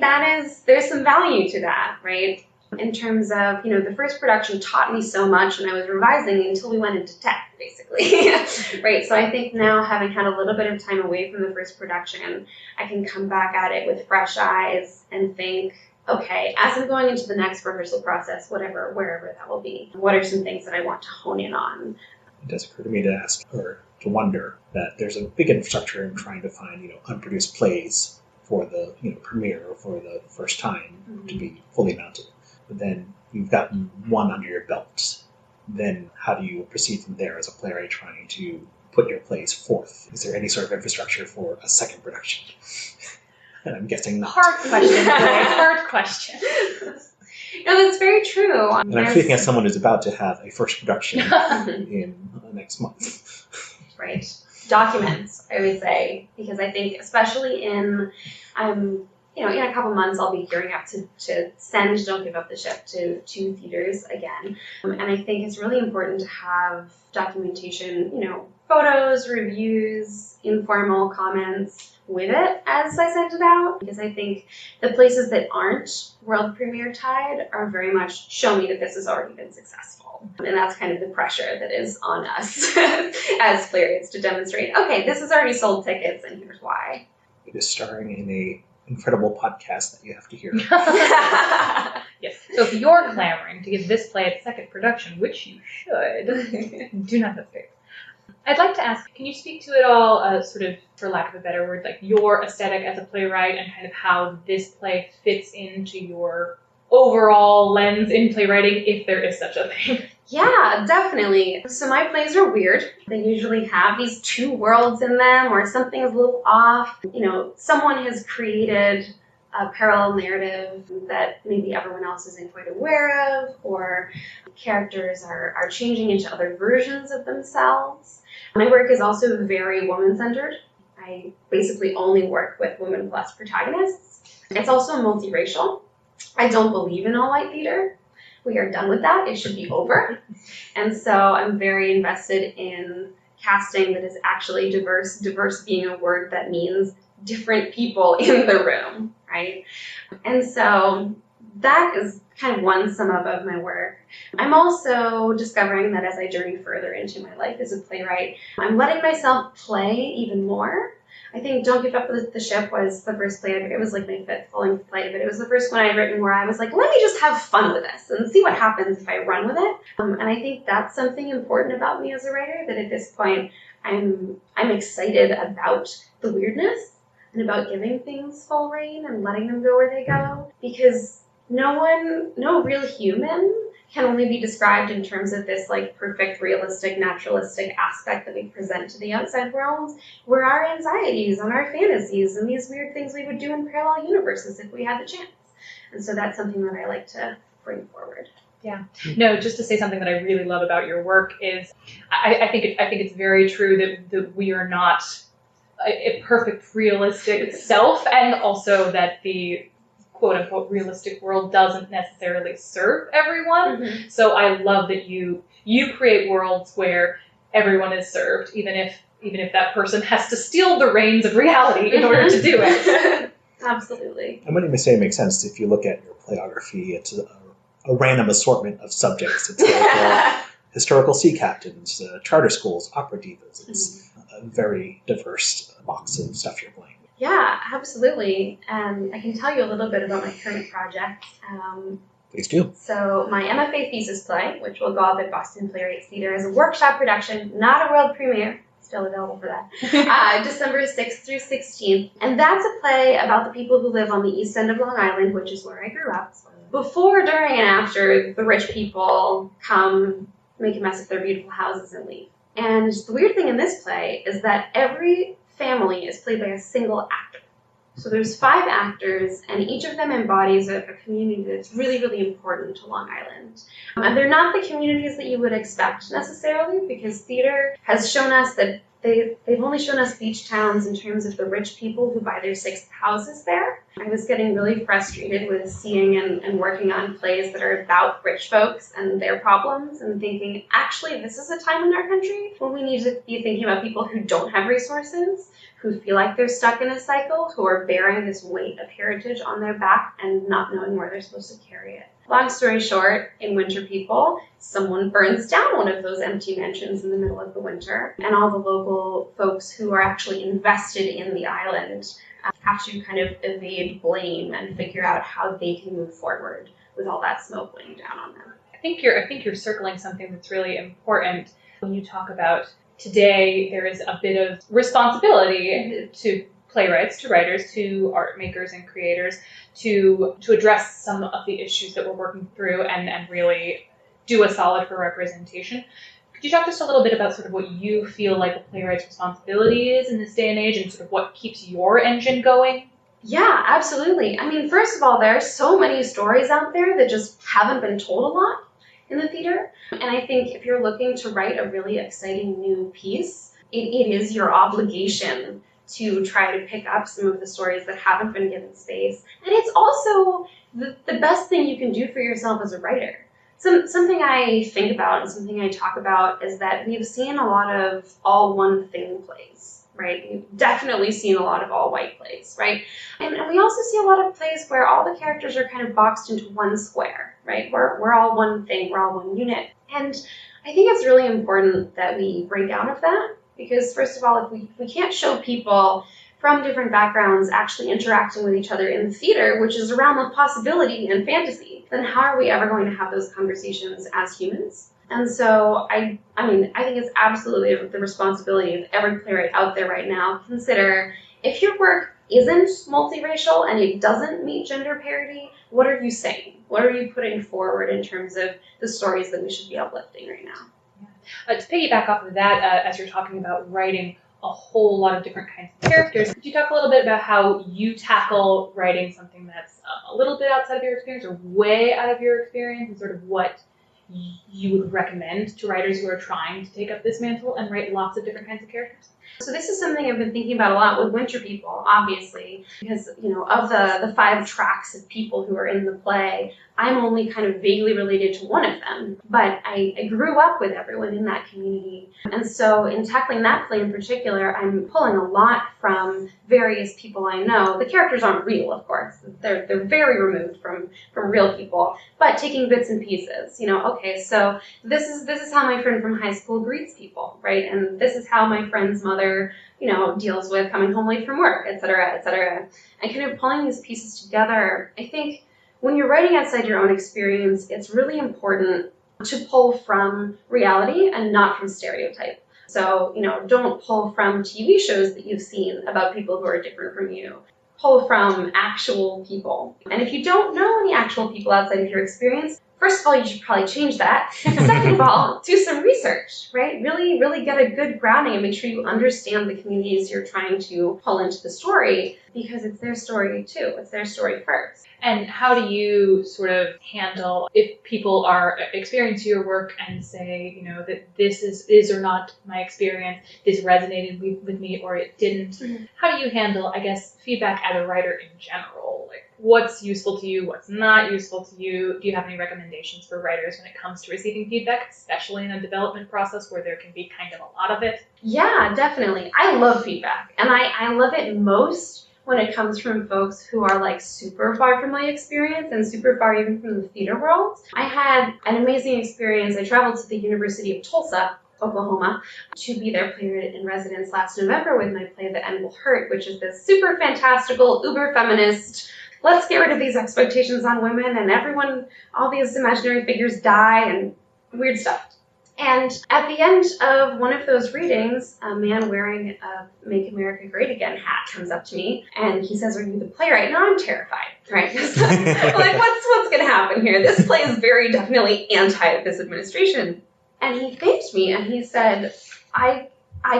there's some value to that, right? In terms of, you know, the first production taught me so much, and I was revising until we went into tech, basically, right? So I think now, having had a little bit of time away from the first production, I can come back at it with fresh eyes and think, okay, as I'm going into the next rehearsal process, wherever that will be, what are some things that I want to hone in on? It does occur to me to ask, or to wonder, that there's a big infrastructure in trying to find, you know, unproduced plays for the, you know, premiere or for the first time to be fully mounted. But then you've gotten one under your belt. Then how do you proceed from there as a playwright trying to put your plays forth? Is there any sort of infrastructure for a second production? And I'm guessing not. Hard question. Hard question. No, that's very true. And I'm speaking as someone who's about to have a first production in next month. Right. Documents, I would say, because I think especially in in a couple months, I'll be gearing up to send Don't Give Up the Ship to theaters again. And I think it's really important to have documentation, photos, reviews, informal comments with it as I send it out, because I think the places that aren't world premiere tied are very much show me that this has already been successful. And that's kind of the pressure that is on us as playwrights to demonstrate, okay, this has already sold tickets and here's why. It is starring in a incredible podcast that you have to hear. Yes. So if you're clamoring to give this play its second production, which you should, do not hesitate. I'd like to ask, can you speak to it all, sort of, for lack of a better word, like your aesthetic as a playwright and kind of how this play fits into your overall lens in playwriting, if there is such a thing? Yeah, definitely. So my plays are weird. They usually have these two worlds in them, or something's a little off. Someone has created a parallel narrative that maybe everyone else isn't quite aware of, or characters are changing into other versions of themselves. My work is also very woman-centered. I basically only work with women plus protagonists. It's also multiracial. I don't believe in all-white theater. We are done with that. It should be over. And so I'm very invested in casting that is actually diverse, diverse being a word that means different people in the room, right? And so that is kind of one sum up of my work. I'm also discovering that as I journey further into my life as a playwright, I'm letting myself play even more. I think Don't Give Up the Ship was the first play it was like my fifth full-length play, but it was the first one I'd written where I was like, let me just have fun with this and see what happens if I run with it. And I think that's something important about me as a writer, that at this point I'm excited about the weirdness and about giving things full rein and letting them go where they go, because no real human can only be described in terms of this like perfect, realistic, naturalistic aspect that we present to the outside world, where our anxieties and our fantasies and these weird things we would do in parallel universes if we had the chance. And so that's something that I like to bring forward. Yeah. No, just to say something that I really love about your work is I think it's very true that we are not a perfect, realistic self, and also that the quote-unquote realistic world doesn't necessarily serve everyone. Mm-hmm. So I love that you create worlds where everyone is served, even if that person has to steal the reins of reality in order to do it. Absolutely. And what you may say makes sense. If you look at your playography, it's a random assortment of subjects. It's like historical sea captains, charter schools, opera divas. It's a very diverse box of stuff you're playing. Yeah, absolutely. And I can tell you a little bit about my current project. Please do. So my MFA thesis play, which will go up at Boston Playwrights Theatre as a workshop production, not a world premiere, still available for that, December 6th through 16th. And that's a play about the people who live on the east end of Long Island, which is where I grew up. Before, during, and after the rich people come, make a mess of their beautiful houses and leave. And the weird thing in this play is that every family is played by a single actor. So there's 5 actors, and each of them embodies a community that's really, really important to Long Island. And they're not the communities that you would expect necessarily, because theater has shown us that they've only shown us beach towns in terms of the rich people who buy their 6th houses there. I was getting really frustrated with seeing and working on plays that are about rich folks and their problems, and thinking, actually, this is a time in our country when we need to be thinking about people who don't have resources, who feel like they're stuck in a cycle, who are bearing this weight of heritage on their back and not knowing where they're supposed to carry it. Long story short, in Winter People, someone burns down one of those empty mansions in the middle of the winter, and all the local folks who are actually invested in the island have to kind of evade blame and figure out how they can move forward with all that smoke laying down on them. I think you're circling something that's really important when you talk about today. There is a bit of responsibility to playwrights, to writers, to art makers and creators to address some of the issues that we're working through and really do a solid for representation. Could you talk just a little bit about sort of what you feel like a playwright's responsibility is in this day and age, and sort of what keeps your engine going? Yeah, absolutely. I mean, first of all, there are so many stories out there that just haven't been told a lot in the theater. And I think if you're looking to write a really exciting new piece, it is your obligation to try to pick up some of the stories that haven't been given space. And it's also the best thing you can do for yourself as a writer. Something I think about and something I talk about is that we've seen a lot of all one thing plays, right? We've definitely seen a lot of all white plays, right? And we also see a lot of plays where all the characters are kind of boxed into one square, right? We're all one thing, we're all one unit. And I think it's really important that we break out of that, because first of all, if we can't show people from different backgrounds actually interacting with each other in the theater, which is a realm of possibility and fantasy, then how are we ever going to have those conversations as humans? And so I mean, I think it's absolutely the responsibility of every playwright out there right now. Consider, if your work isn't multiracial and it doesn't meet gender parity, what are you saying? What are you putting forward in terms of the stories that we should be uplifting right now? To piggyback off of that, as you're talking about writing a whole lot of different kinds of characters, could you talk a little bit about how you tackle writing something that's a little bit outside of your experience or way out of your experience, and sort of what you would recommend to writers who are trying to take up this mantle and write lots of different kinds of characters? So this is something I've been thinking about a lot with Winter People, obviously, because, you know, of the 5 tracks of people who are in the play, I'm only kind of vaguely related to one of them, but I grew up with everyone in that community. And so in tackling that play in particular, I'm pulling a lot from various people I know. The characters aren't real, of course. They're very removed from real people, but taking bits and pieces. You know, okay, so this is how my friend from high school greets people, right? And this is how my friend's mother, you know, deals with coming home late from work, et cetera, et cetera. And kind of pulling these pieces together, I think when you're writing outside your own experience, it's really important to pull from reality and not from stereotype. So, you know, don't pull from TV shows that you've seen about people who are different from you. Pull from actual people. And if you don't know any actual people outside of your experience, first of all, you should probably change that. Second of all, do some research, right? Really get a good grounding and make sure you understand the communities you're trying to pull into the story, because it's their story too. It's their story first. And how do you sort of handle if people are experience your work and say, you know, that this is or not my experience, this resonated with me or it didn't? Mm-hmm. How do you handle, I guess, feedback as a writer in general? Like, what's useful to you, what's not useful to you? Do you have any recommendations for writers when it comes to receiving feedback, especially in a development process where there can be kind of a lot of it? Yeah, definitely. I love feedback, and I love it most when it comes from folks who are like super far from my experience and super far even from the theater world. I had an amazing experience. I traveled to the University of Tulsa, Oklahoma, to be their playwright in residence last November with my play The End Will Hurt, which is this super fantastical, uber feminist, let's get rid of these expectations on women and everyone, all these imaginary figures die and weird stuff. And at the end of one of those readings, a man wearing a Make America Great Again hat comes up to me and he says, "Are you the playwright?" Now I'm terrified, right? I'm like, what's going to happen here? This play is very definitely anti this administration. And he thanked me and he said, I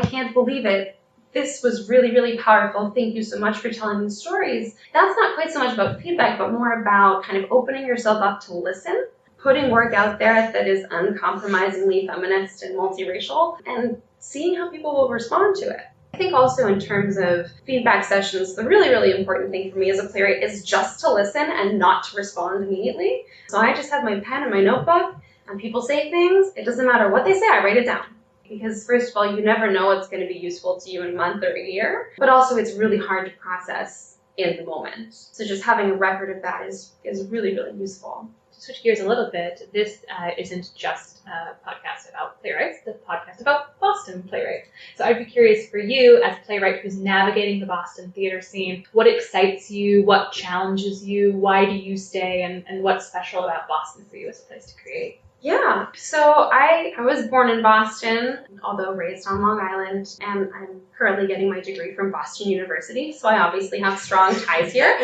can't believe it. This was really, really powerful. Thank you so much for telling these stories. That's not quite so much about feedback, but more about kind of opening yourself up to listen, putting work out there that is uncompromisingly feminist and multiracial, and seeing how people will respond to it. I think also in terms of feedback sessions, the really, really important thing for me as a playwright is just to listen and not to respond immediately. So I just have my pen and my notebook, and people say things. It doesn't matter what they say, I write it down. Because first of all, you never know what's going to be useful to you in a month or a year, but also it's really hard to process in the moment. So just having a record of that is really, really useful. To switch gears a little bit, this isn't just a podcast about playwrights, it's a podcast about Boston playwrights. So I'd be curious for you, as a playwright who's navigating the Boston theater scene, what excites you, what challenges you, why do you stay, and what's special about Boston for you as a place to create? Yeah, so I was born in Boston, although raised on Long Island, and I'm currently getting my degree from Boston University, so I obviously have strong ties here.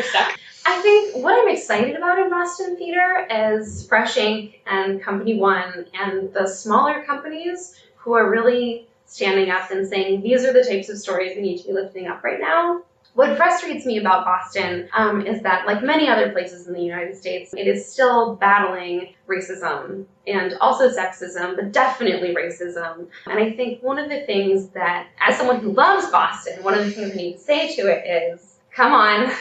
I think what I'm excited about in Boston theater is Fresh Ink and Company One and the smaller companies who are really standing up and saying, these are the types of stories we need to be lifting up right now. What frustrates me about Boston is that, like many other places in the United States, it is still battling racism and also sexism, but definitely racism. And I think one of the things that, as someone who loves Boston, one of the things I need to say to it is, come on,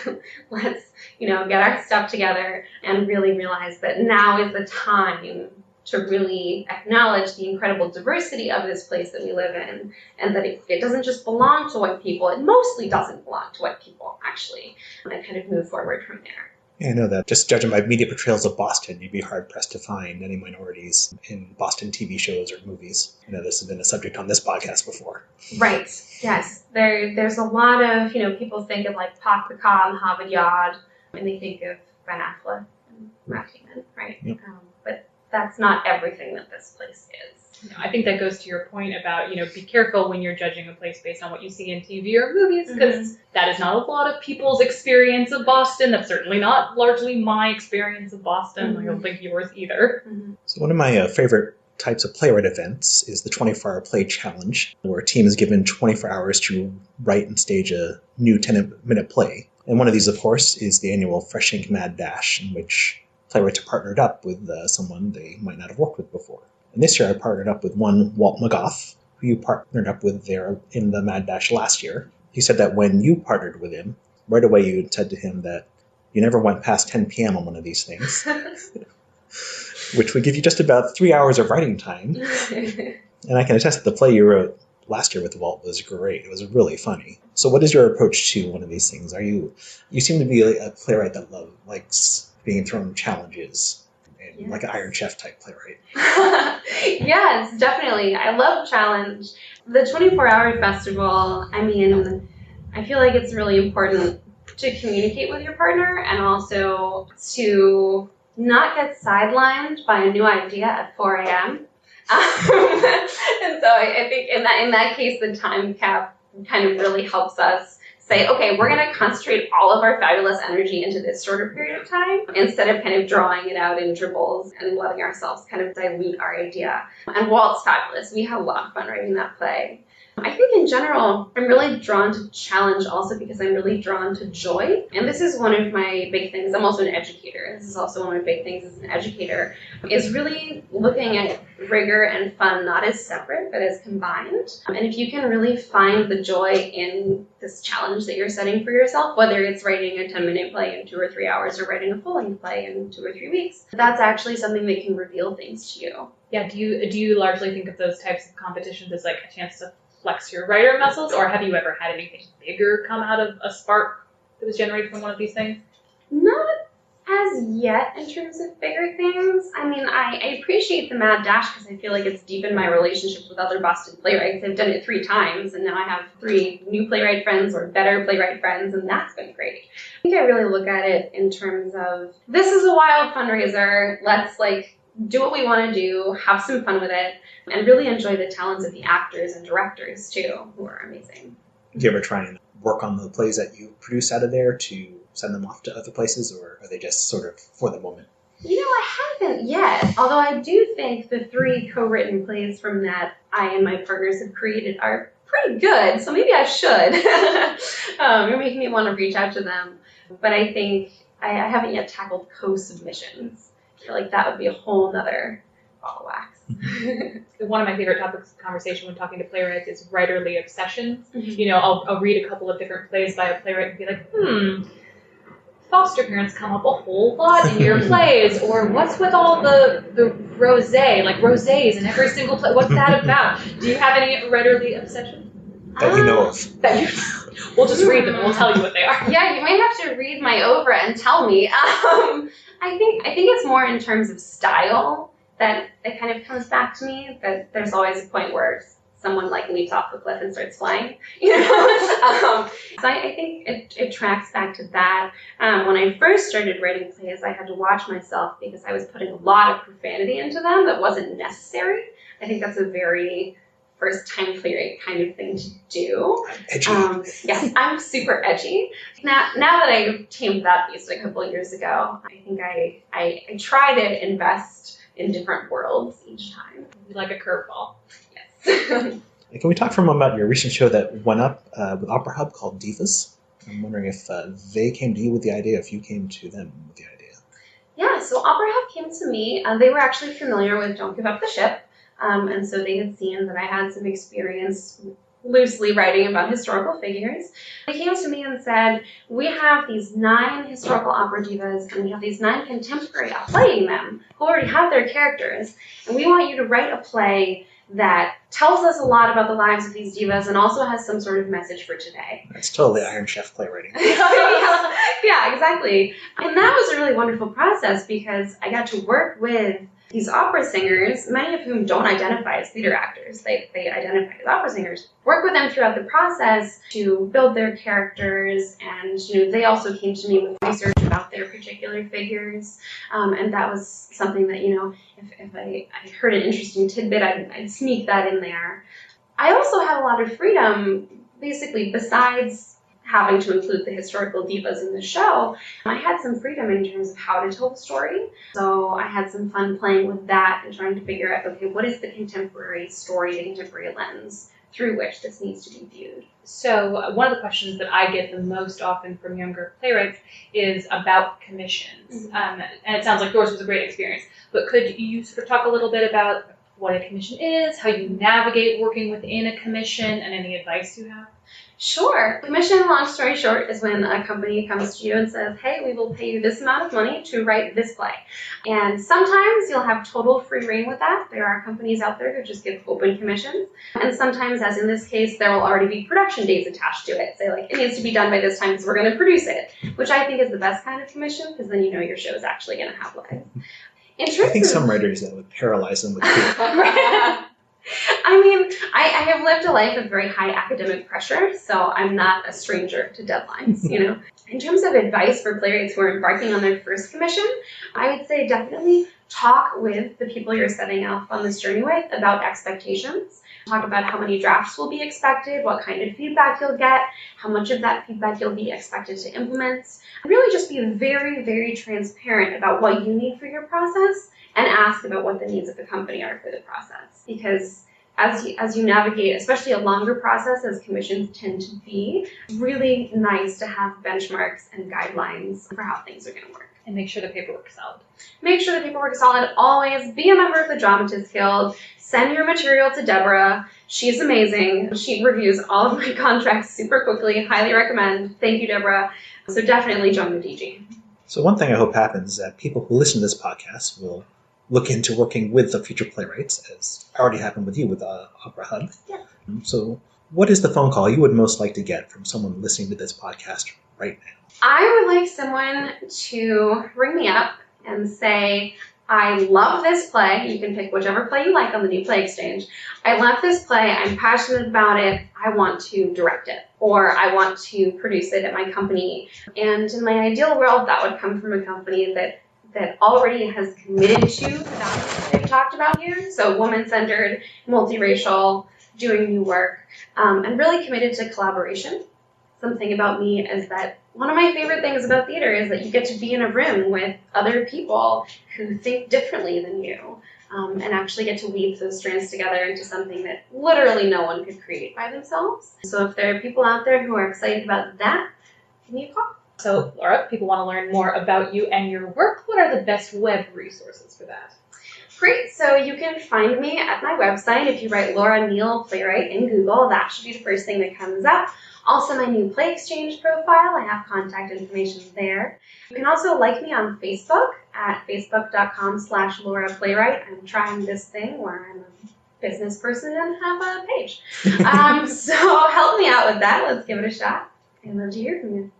let's, get our stuff together and really realize that now is the time to really acknowledge the incredible diversity of this place that we live in, and that it doesn't just belong to white people. It mostly doesn't belong to white people, actually, and kind of move forward from there. Yeah, I know that. Just judging by media portrayals of Boston, you'd be hard-pressed to find any minorities in Boston TV shows or movies. I know this has been a subject on this podcast before. Right, yes. There's a lot of, people think of like Pak Pakam, Harvard Yard, and they think of Ben Affleck and Matt Damon, right? Yep. But that's not everything that this place is. I think that goes to your point about, be careful when you're judging a place based on what you see in TV or movies, because that is not a lot of people's experience of Boston. That's certainly not largely my experience of Boston. I don't think yours either. So one of my favorite types of playwright events is the 24-hour play challenge, where a team is given 24 hours to write and stage a new 10-minute play. And one of these, of course, is the annual Fresh Ink Mad Dash, in which playwrights are partnered up with someone they might not have worked with before. And this year I partnered up with one Walt McGough, who you partnered up with there in the Mad Dash last year. He said that when you partnered with him, right away you had said to him that you never went past 10 p.m. on one of these things, which would give you just about 3 hours of writing time. And I can attest that the play you wrote last year with Walt was great. It was really funny. So what is your approach to one of these things? You seem to be a playwright that likes being thrown challenges, and yes. Like an Iron Chef type playwright. Yes, definitely. I love challenge. The 24-hour festival, I feel like it's really important to communicate with your partner and also to not get sidelined by a new idea at 4 a.m. And so I think in that case, the time cap kind of really helps us say, okay, we're going to concentrate all of our fabulous energy into this shorter period of time instead of kind of drawing it out in dribbles and letting ourselves kind of dilute our idea. And Walt's fabulous. We had a lot of fun writing that play. I think in general, I'm really drawn to challenge also because I'm really drawn to joy. And this is one of my big things. I'm also an educator. This is also one of my big things as an educator, is really looking at rigor and fun not as separate, but as combined. And if you can really find the joy in this challenge that you're setting for yourself, whether it's writing a 10-minute play in 2 or 3 hours or writing a full-length play in 2 or 3 weeks, that's actually something that can reveal things to you. Yeah, do you largely think of those types of competitions as like a chance to flex your writer muscles, or have you ever had anything bigger come out of a spark that was generated from one of these things? Not as yet in terms of bigger things. I appreciate the Mad Dash because I feel like it's deepened my relationships with other Boston playwrights. I've done it 3 times, and now I have 3 new playwright friends or better playwright friends, and that's been great. I think I really look at it in terms of, this is a wild fundraiser. Let's do what we want to do, have some fun with it, and really enjoy the talents of the actors and directors too, who are amazing. Do you ever try and work on the plays that you produce out of there to send them off to other places, or are they just sort of for the moment? I haven't yet, although I do think the 3 co-written plays from that I and my partners have created are pretty good, so maybe I should. You're making me want to reach out to them. But I think I haven't yet tackled co-submissions. I feel like that would be a whole nother ball of wax. One of my favorite topics of conversation when talking to playwrights is writerly obsessions. I'll read a couple of different plays by a playwright and be like, foster parents come up a whole lot in your plays, or what's with all the rosé, like rosés in every single play, what's that about? Do you have any writerly obsessions? That you know of. We'll just read them and we'll tell you what they are. Yeah, you might have to read my oeuvre and tell me. I think it's more in terms of style that it kind of comes back to me, that there's always a point where someone leaps off the cliff and starts flying, So I think it tracks back to that. When I first started writing plays, I had to watch myself because I was putting a lot of profanity into them that wasn't necessary. I think that's a very first-time playwright kind of thing to do. Edgy. Yes, I'm super edgy. Now that I tamed that beast a couple of years ago, I think I try to invest in different worlds each time. Like a curveball. Yes. Can we talk for a moment about your recent show that went up with Opera Hub called Divas? I'm wondering if they came to you with the idea, if you came to them with the idea. Yeah, so Opera Hub came to me. They were actually familiar with Don't Give Up the Ship, and so they had seen that I had some experience loosely writing about historical figures. They came to me and said, we have these 9 historical opera divas, and we have these 9 contemporary playing them who already have their characters, and we want you to write a play that tells us a lot about the lives of these divas and also has some sort of message for today. That's totally Iron Chef playwriting. Yeah, exactly. And that was a really wonderful process because I got to work with these opera singers, many of whom don't identify as theater actors. They identify as opera singers. Work with them throughout the process to build their characters, and they also came to me with research about their particular figures. And that was something that, if I heard an interesting tidbit, I'd sneak that in there. I also had a lot of freedom, basically, besides having to include the historical divas in the show, I had some freedom in terms of how to tell the story. So I had some fun playing with that and trying to figure out, okay, what is the contemporary story, the contemporary lens through which this needs to be viewed? So one of the questions that I get the most often from younger playwrights is about commissions. And it sounds like yours was a great experience, but could you sort of talk a little bit about what a commission is, how you navigate working within a commission, and any advice you have? Sure. Commission, long story short, is when a company comes to you and says, hey, we will pay you this amount of money to write this play. And sometimes you'll have total free reign with that. There are companies out there who just give open commissions. And sometimes, as in this case, there will already be production dates attached to it. Say, it needs to be done by this time because we're going to produce it, which I think is the best kind of commission because then your show is actually going to have legs. I think some writers, that would paralyze them with fear. I have lived a life of very high academic pressure, so I'm not a stranger to deadlines, In terms of advice for playwrights who are embarking on their first commission, I would say definitely talk with the people you're setting off on this journey with about expectations. Talk about how many drafts will be expected, what kind of feedback you'll get, how much of that feedback you'll be expected to implement. Really just be very, very transparent about what you need for your process and ask about what the needs of the company are for the process. Because as you navigate, especially a longer process, as commissions tend to be, it's really nice to have benchmarks and guidelines for how things are going to work. And make sure the paperwork is solid. Make sure the paperwork is solid. Always be a member of the Dramatists Guild. Send your material to Deborah. She's amazing. She reviews all of my contracts super quickly. Highly recommend. Thank you, Deborah. So definitely join the DG. So one thing I hope happens is that people who listen to this podcast will look into working with the future playwrights, as already happened with you with Opera Hub. Yeah. So what is the phone call you would most like to get from someone listening to this podcast right now? I would like someone to ring me up and say, I love this play. You can pick whichever play you like on the New Play Exchange. I love this play. I'm passionate about it. I want to direct it, or I want to produce it at my company. And in my ideal world, that would come from a company that already has committed to the values they've talked about here. So woman-centered, multiracial, doing new work, and really committed to collaboration. Something about me is that one of my favorite things about theater is that you get to be in a room with other people who think differently than you, and actually get to weave those strands together into something that literally no one could create by themselves. So if there are people out there who are excited about that, give me a call. So, Laura, if people want to learn more about you and your work, what are the best web resources for that? Great. So you can find me at my website. If you write Laura Neill Playwright in Google, that should be the first thing that comes up. Also, my New Play Exchange profile. I have contact information there. You can also like me on Facebook at facebook.com/Laura Playwright. I'm trying this thing where I'm a business person and have a page. So help me out with that. Let's give it a shot. I'd love to hear from you.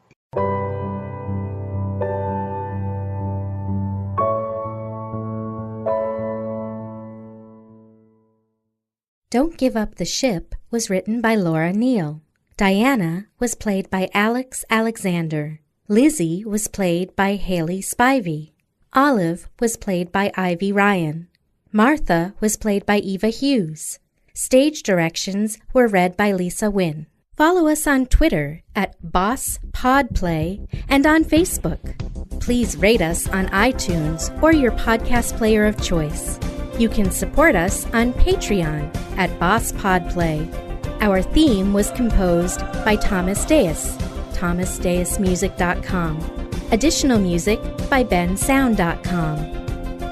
Don't Give Up the Ship was written by Laura Neill. Diana was played by Alex Alexander. Lizzie was played by Hayley Spivey. Olive was played by Ivy Ryan. Martha was played by Eva Hughes. Stage directions were read by Lisa Nguyen. Follow us on Twitter at BossPodPlay and on Facebook. Please rate us on iTunes or your podcast player of choice. You can support us on Patreon at BossPodPlay. Our theme was composed by Thomas Deas. thomasdeusmusic.com. Additional music by bensound.com.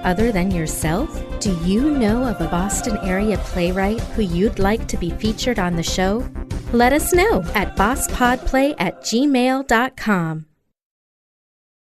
Other than yourself, do you know of a Boston area playwright who you'd like to be featured on the show? Let us know at bosspodplay@gmail.com.